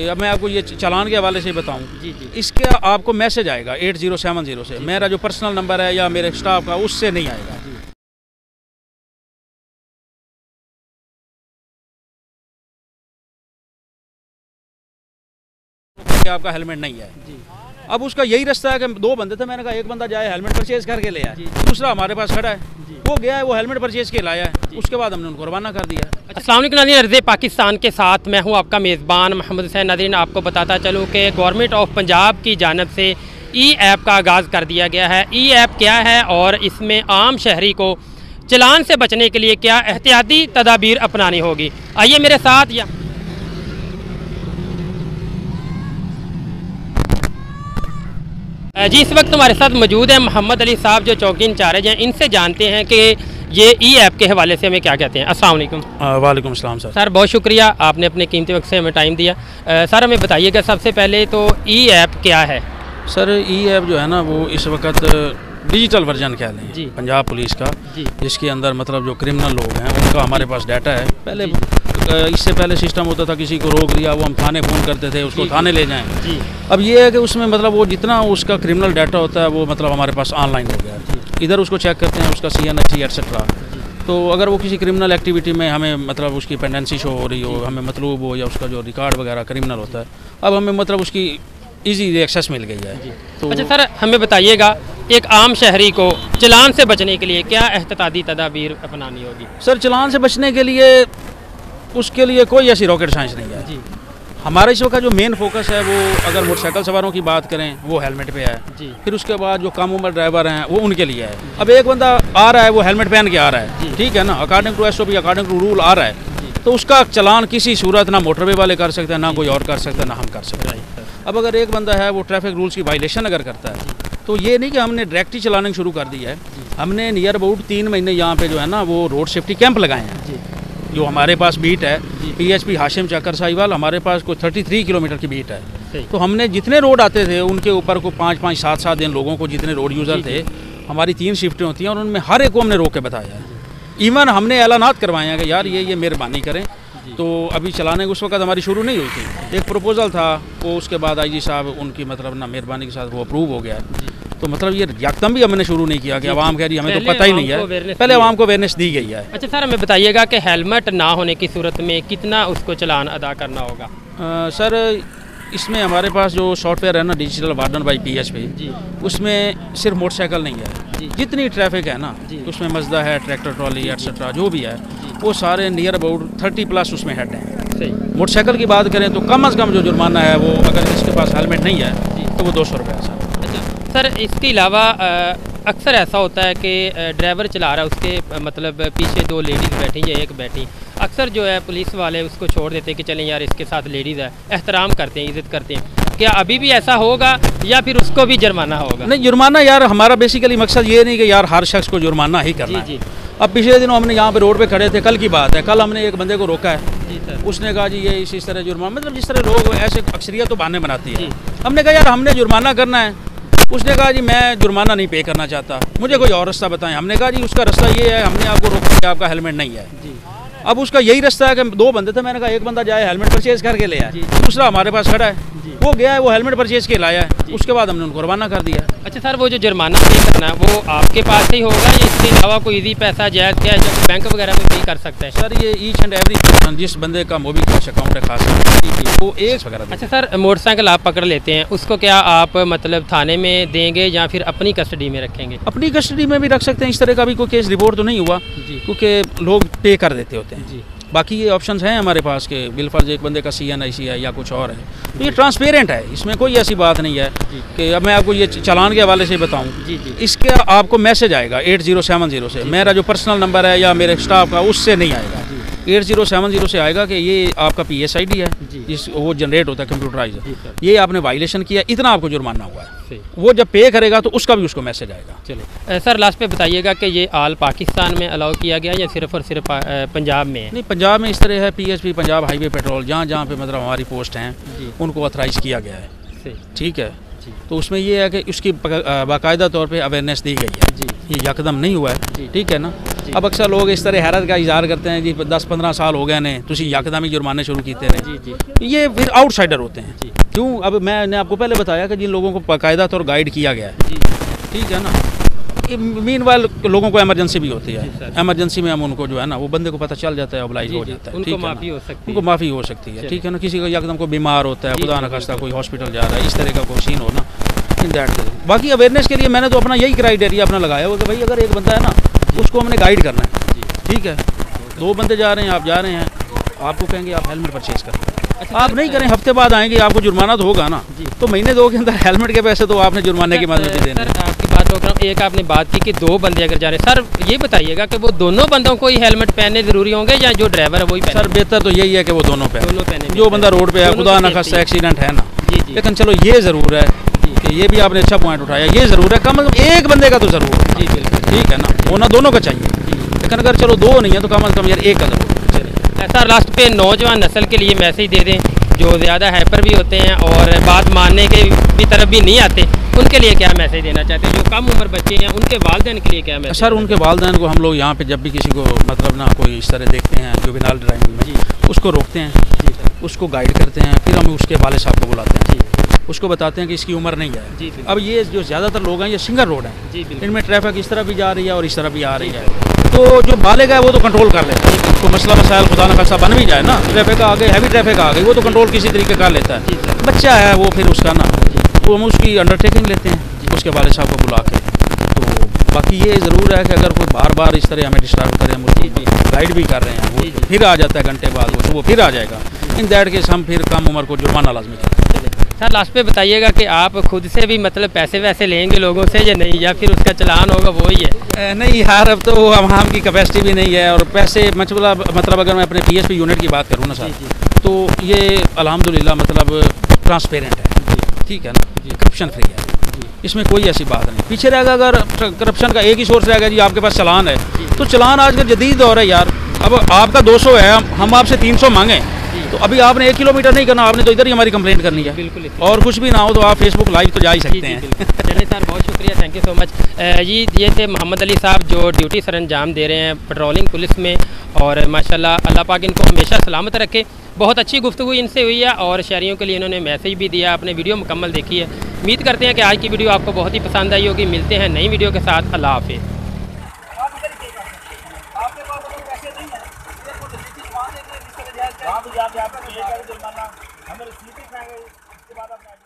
अब मैं आपको ये चालान के हवाले से बताऊं जी जी, इसके आपको मैसेज आएगा 8070 से, मेरा जो पर्सनल नंबर है या मेरे स्टाफ का उससे नहीं आएगा। कि आपका हेलमेट नहीं है जी अब उसका यही रास्ता है कि दो बंदे थे, मैंने कहा एक बंदा जाए हेलमेट परचेज करके ले आए, दूसरा हमारे पास खड़ा है, वो गया है वो हेलमेट परचेज के लाया है, उसके बाद हमने उनको रवाना कर दिया। अस्सलाम वालेकुम नाज़रीन, अर्ज़ पाकिस्तान के साथ मैं हूं आपका मेज़बान मोहम्मद हुसैन। नाज़रीन, आपको बताता चलूं कि गवर्नमेंट ऑफ पंजाब की जानिब से ई ऐप का आगाज़ कर दिया गया है। ई ऐप क्या है और इसमें आम शहरी को चलान से बचने के लिए क्या एहतियाती तदाबीर अपनानी होगी, आइए मेरे साथ। या जी, इस वक्त हमारे साथ मौजूद है मोहम्मद अली साहब जो चौकी इंचार्ज हैं, इनसे जानते हैं कि ये ई ऐप के हवाले से हमें क्या कहते हैं। अस्सलाम वालेकुम। वालेकुम अस्सलाम सर। सर बहुत शुक्रिया, आपने अपने कीमती वक्त से हमें टाइम दिया। सर हमें बताइएगा सबसे पहले तो ई ऐप क्या है। सर ई ऐप जो है ना वो इस वक्त डिजिटल वर्जन कह लें जी, पंजाब पुलिस का, जी, जिसके अंदर मतलब जो क्रिमिनल लोग हैं उनका हमारे पास डाटा है। पहले इससे पहले सिस्टम होता था किसी को रोक लिया वो हम थाने फ़ोन करते थे उसको थाने ले जाएं। जी, अब ये है कि उसमें मतलब वो जितना उसका क्रिमिनल डाटा होता है वो मतलब हमारे पास ऑनलाइन हो गया है। इधर उसको चेक करते हैं उसका CNHC एटसेट्रा। तो अगर वो किसी क्रिमिनल एक्टिविटी में हमें मतलब उसकी पेंडेंसी शो हो रही हो, हमें मतलूब हो, या उसका जो रिकॉर्ड वगैरह क्रिमिनल होता है, अब हमें मतलब उसकी ईजी एक्सेस मिल गई है। तो अच्छा सर हमें बताइएगा एक आम शहरी को चलान से बचने के लिए क्या एहतियाती तदाबीर अपनानी होगी। सर चलान से बचने के लिए उसके लिए कोई ऐसी रॉकेट साइंस नहीं है। जी हमारा इस वक्त जो मेन फोकस है वो अगर मोटरसाइकिल सवारों की बात करें वो हेलमेट पे है। जी, फिर उसके बाद जो कम उम्र ड्राइवर हैं वो उनके लिए है। अब एक बंदा आ रहा है वो हेलमेट पहन के आ रहा है, ठीक है ना, according to SOP according to rule आ रहा है, तो उसका चलान किसी सूरत ना मोटरवे वाले कर सकते हैं, ना कोई और कर सकता है, ना हम कर सकते हैं। अब अगर एक बंदा है वो ट्रैफिक रूल्स की वायलेशन अगर करता है तो ये नहीं कि हमने डायरेक्ट ही चलाना शुरू कर दिया है। हमने नियर अबाउट 3 महीने यहाँ पे जो है ना वो रोड सेफ्टी कैंप लगाए हैं। जो हमारे पास बीट है PHP हाशिम चक्कर साहिवाल, हमारे पास कोई 33 किलोमीटर की बीट है। तो हमने जितने रोड आते थे उनके ऊपर को 5-5, 7-7 दिन लोगों को जितने रोड यूज़र थे, हमारी 3 शिफ्टें होती हैं और उनमें हर एक को हमने रोक के बताया है। इवन हमने ऐलानात करवाए हैं कि यार ये मेहरबानी करें। तो अभी चलाने उस वक्त हमारी शुरू नहीं हुई थी, एक प्रपोजल था वो, उसके बाद IG साहब उनकी मतलब ना मेहरबानी के साथ वो अप्रूव हो गया। तो मतलब ये यकदम भी हमने शुरू नहीं किया कि आवाम कह रही हमें तो पता ही नहीं है, पहले आवाम को अवेयरनेस दी गई है। अच्छा सर हमें बताइएगा कि हेलमेट ना होने की सूरत में कितना उसको चलान अदा करना होगा। सर इसमें हमारे पास जो सॉफ्टवेयर है ना डिजिटल वार्डन बाई PHP, उसमें सिर्फ मोटरसाइकिल नहीं है, जितनी ट्रैफिक है ना उसमें मजदा है, ट्रैक्टर ट्रॉली एटसेट्रा जो भी है वो सारे नियर अबाउट 30+ उसमें हेड हैं। मोटरसाइकिल की बात करें तो कम अज़ कम जो जुर्माना है वो अगर इसके पास हेलमेट नहीं है तो वो 200 रुपये है सर। सर इसके अलावा अक्सर ऐसा होता है कि ड्राइवर चला रहा है उसके मतलब पीछे 2 लेडीज़ बैठी या एक बैठी, अक्सर जो है पुलिस वाले उसको छोड़ देते हैं कि चलें यार इसके साथ लेडीज़ है, एहतराम करते हैं, इज़्ज़त करते हैं। क्या अभी भी ऐसा होगा या फिर उसको भी जुर्माना होगा? नहीं, जुर्माना यार हमारा बेसिकली मकसद ये नहीं कि यार हर शख्स को जुर्माना ही करना है। अब पिछले दिनों हमने यहाँ पे रोड पे खड़े थे, कल की बात है, कल हमने एक बंदे को रोका है, उसने कहा जी ये इस तरह जुर्माना, मतलब जिस तरह लोग ऐसे अक्सरियत तो बहाने बनाती है। हमने कहा यार हमने जुर्माना करना है, उसने कहा जी मैं जुर्माना नहीं पे करना चाहता, मुझे कोई और रास्ता बताएं। हमने कहा जी उसका रास्ता ये है, हमने आपको रोका कि आपका हेलमेट नहीं है। अब उसका यही रास्ता है कि दो बंदे थे, मैंने कहा एक बंदा जाए हेलमेट परचेज करके ले आए, दूसरा हमारे पास खड़ा है, वो गया है वो हेलमेट परचेज के लाया है, उसके बाद हमने उनको रवाना कर दिया। अच्छा सर वो जो जुर्माना पे करना है वो आपके पास ही होगा या इसके अलावा कोई ईजी पैसा जायज़ क्या है जो बैंक वगैरह में पे कर सकता है? सर ये ईच एंड एवरी पर्सन जिस बंदे का मोबी कैश अकाउंट है खास वो एक वगैरह। अच्छा सर मोटरसाइकिल आप पकड़ लेते हैं उसको क्या आप मतलब थाने में देंगे या फिर अपनी कस्टडी में रखेंगे? अपनी कस्टडी में भी रख सकते हैं, इस तरह का भी कोई केस रिपोर्ट तो नहीं हुआ क्योंकि लोग पे कर देते होते हैं। बाकी ये ऑप्शंस हैं हमारे पास के बिलफर्ज एक बंदे का CNIC है या कुछ और है, तो ये ट्रांसपेरेंट है, इसमें कोई ऐसी बात नहीं है कि अब मैं आपको ये चालान के हवाले से बताऊं, इसके आपको मैसेज आएगा 8070 से, मेरा जो पर्सनल नंबर है या मेरे स्टाफ का उससे नहीं आएगा। 8070 से आएगा कि ये आपका PSID है, जिस वो जनरेट होता है कंप्यूटराइज, ये आपने वायलेशन किया, इतना आपको जुर्माना हुआ है। वो जब पे करेगा तो उसका भी उसको मैसेज आएगा। चलिए सर लास्ट पे बताइएगा कि ये आल पाकिस्तान में अलाउ किया गया या सिर्फ और सिर्फ पंजाब में है? नहीं, पंजाब में इस तरह है, PHP पंजाब हाईवे पेट्रोल जहाँ जहाँ पे मतलब हमारी पोस्ट हैं उनको ऑथराइज किया गया है, ठीक है। तो उसमें ये है कि उसकी बाकायदा तौर पे अवेयरनेस दी गई है, ये यकदम नहीं हुआ है, ठीक है ना। अब अक्सर लोग इस तरह हैरत का इजहार करते हैं जी 10-15 साल हो गए ने तुसी यकदम ही जुर्माने शुरू किए ने। ये फिर आउटसाइडर होते हैं। क्यों? अब मैंने आपको पहले बताया कि जिन लोगों को बाकायदा तौर गाइड किया गया है, ठीक है ना, मीनवाइल लोगों को इमरजेंसी भी होती है। इमरजेंसी में हम उनको जो है ना वो बंदे को पता चल जाता है, ऑब्लाइज हो जाता है, उनको माफ़ी हो सकती है, उनको माफ़ी हो सकती है, ठीक है ना। किसी का एकदम कोई बीमार होता है, खुदा न खास्ता कोई हॉस्पिटल जा रहा है, इस तरह का कोई सीन हो ना, इन दैट। बाकी अवेयरनेस के लिए मैंने तो अपना यही क्राइटेरिया अपना लगाया हुआ कि भाई अगर एक बंदा है ना उसको हमने गाइड करना है, ठीक है। 2 बंदे जा रहे हैं, आप जा रहे हैं, आपको कहेंगे आप हेलमेट परचेज़ करें, आप नहीं करें, हफ्ते बाद आएंगे, आपको जुर्माना तो होगा ना। तो महीने 2 के अंदर हेलमेट के पैसे तो आपने जुर्माने की मदद भी देना। सर आपकी बात रोक रहा हूँ, एक आपने बात की कि 2 बंदे अगर जा रहे हैं, सर ये बताइएगा कि वो दोनों बंदों को ही हेलमेट पहनने जरूरी होंगे या जो ड्राइवर है वही? सर बेहतर तो यही है कि वो दोनों पहने। जो बंदा रोड पे है, खुदा न खास्ता एक्सीडेंट है ना, लेकिन चलो ये ज़रूर है कि ये भी आपने अच्छा पॉइंट उठाया, ये ज़रूर है कम से कम एक बंदे का तो ज़रूर है, जी बिल्कुल, ठीक है ना, होना दोनों का चाहिए। लेकिन अगर चलो 2 नहीं है तो कम से कम यार एक का ज़रूर। सर लास्ट पे नौजवान नस्ल के लिए मैसेज दे दें जो ज़्यादा हाइपर भी होते हैं और बात मानने के भी तरफ भी नहीं आते, उनके लिए क्या मैसेज देना चाहते हैं? जो कम उम्र बच्चे हैं उनके वालिदैन के लिए क्या मैसेज? सर उनके वालिदैन को हम लोग यहाँ पे जब भी किसी को मतलब ना कोई इस तरह देखते हैं जुवेनाइल ड्राइविंग में, उसको रोकते हैं, उसको गाइड करते हैं, फिर हम उसके वाले साहब को बुलाते हैं, उसको बताते हैं कि इसकी उम्र नहीं है। अब ये जो ज़्यादातर लोग हैं ये सिंगल रोड हैं, इनमें ट्रैफिक इस तरफ भी जा रही है और इस तरफ भी आ रही है, तो जो बालिग है वो तो कंट्रोल कर लेता है। तो मसला मसाइल खुदा न खास्ता बन भी जाए ना, ट्रैफिक आ गई, हैवी ट्रैफिक आ गई, वो तो कंट्रोल किसी तरीके कर लेता है। बच्चा है वो फिर उसका ना वो हम उसकी अंडरटेकिंग लेते हैं उसके वाले साहब को बुला के। तो बाकी ये ज़रूर है कि अगर कोई बार बार इस तरह हमें डिस्टर्ब करें, हम उसको गाइड भी कर रहे हैं, वो फिर आ जाता है घंटे बाद, वो फिर आ जाएगा, इन दैट केस हम फिर कम उम्र को जुर्माना लाजमी करें। सर लास्ट पे बताइएगा कि आप खुद से भी मतलब पैसे वैसे लेंगे लोगों से या नहीं, या फिर उसका चलान होगा वो ही है? नहीं यार, अब तो हम की कैपेसिटी भी नहीं है और पैसे मतलब अगर मैं अपने PSP यूनिट की बात करूँ ना सर, तो ये अल्हम्दुलिल्लाह मतलब ट्रांसपेरेंट है, ठीक है ना, करप्शन फ्री है, इसमें कोई ऐसी बात नहीं। पीछे रहेगा अगर करप्शन का एक ही सोर्स रहेगा जी आपके पास चलान है, तो चलान आजकल जदीद दौर है यार। अब आपका 200 है, हम आपसे 300 मांगें, तो अभी आपने 1 किलोमीटर नहीं करना, आपने तो इधर ही हमारी कंप्लेंट करनी है। बिल्कुल, और कुछ भी ना हो तो आप फेसबुक लाइव तो जा ही सकते हैं। चलिए सर बहुत शुक्रिया, थैंक यू सो मच जी। ये थे मोहम्मद अली साहब जो ड्यूटी सर अंजाम दे रहे हैं पेट्रोलिंग पुलिस में, और माशाल्लाह अल्लाह पाक इनको हमेशा सलामत रखे। बहुत अच्छी गुफ्तगू इनसे हुई है और शहरियों के लिए इन्होंने मैसेज भी दिया। आपने वीडियो मुकम्मल देखी है, उम्मीद करते हैं कि आज की वीडियो आपको बहुत ही पसंद आई होगी। मिलते हैं नई वीडियो के साथ, अल्लाह हाफिज़। वहाँ भी जाके आप पे जुर्माना हमें स्लीपिंग उसके बाद अपना